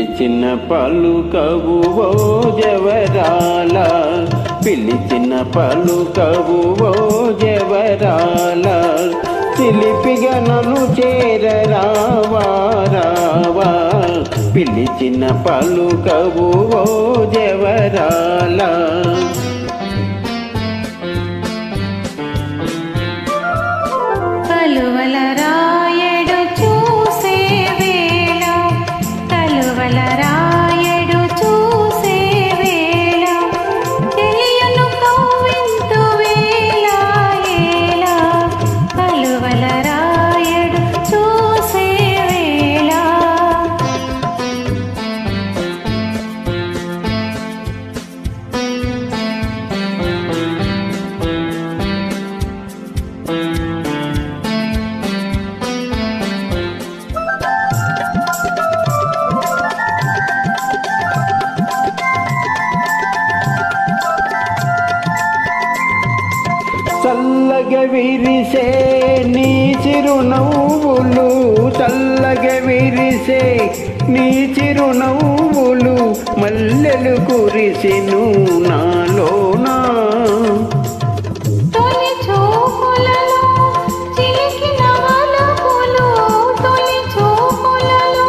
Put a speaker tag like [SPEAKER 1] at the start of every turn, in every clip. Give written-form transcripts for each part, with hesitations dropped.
[SPEAKER 1] పిలిచిన పలుకవు ఓ జవరాల, పిలిచిన పలుకవు ఓ జవరాల, చిలిపిగా నన్ను చేరరావా రావా, పిలిచిన పలుకవు ఓ జవరాల.
[SPEAKER 2] కలువల రాయడు చూసే వేళ, కలువల రాయడు చూసే వేళ, తెలియను కవ్వింతు వేళ ఏళ, కలువల రాయడు చూసే వేళ.
[SPEAKER 1] చల్లగా విరిసే నీ చిరునవ్వులు, చల్లగా విరిసే నీ చిరునవ్వులు, మల్లెలు కురిసెను నాలోనా.
[SPEAKER 2] తొలి చూపులలో చిలికిన వలపులు, తొలి చూపులలో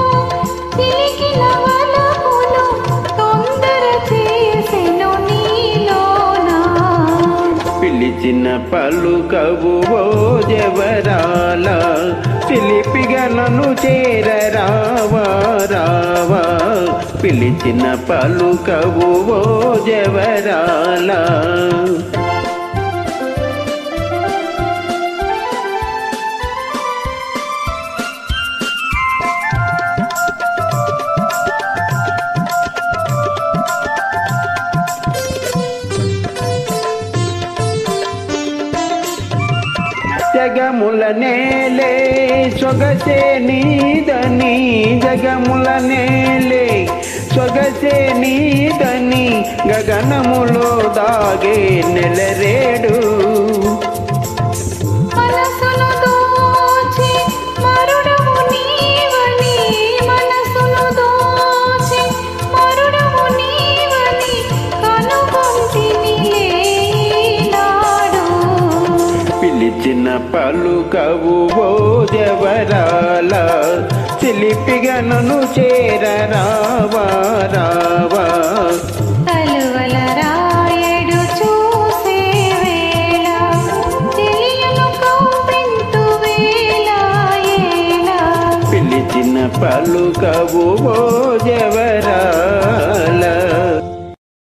[SPEAKER 2] చిలికిన వలపులు, తొందర చేసెను నీలోనా.
[SPEAKER 1] పిలిచిన పలుకవు ఓ జవరాల, చిలిపిగా నన్ను చేరరావా రావా, పిలిచిన పలుకవు ఓ జవరాల. జగముల నేలే సొగసే నీదని, జగముల నేలే సొగసే నీదని, గగనములో దాగే నెలరేడు.
[SPEAKER 2] మనసును దోచి మరుడవు నీవని, మనసును దోచి మరుడవు నీవని, కనుగొంటిని ఈనాడు.
[SPEAKER 1] పిలిచిన పలుకవు ఓ జవరాల, చిలిపిగా నన్ను చేరరావా రావా.
[SPEAKER 2] కలువల రాయడు చూసే వేళ, తెలియను కవ్వింతు వేళ ఏళ,
[SPEAKER 1] పిలిచిన పలుకవు ఓ జవరాల.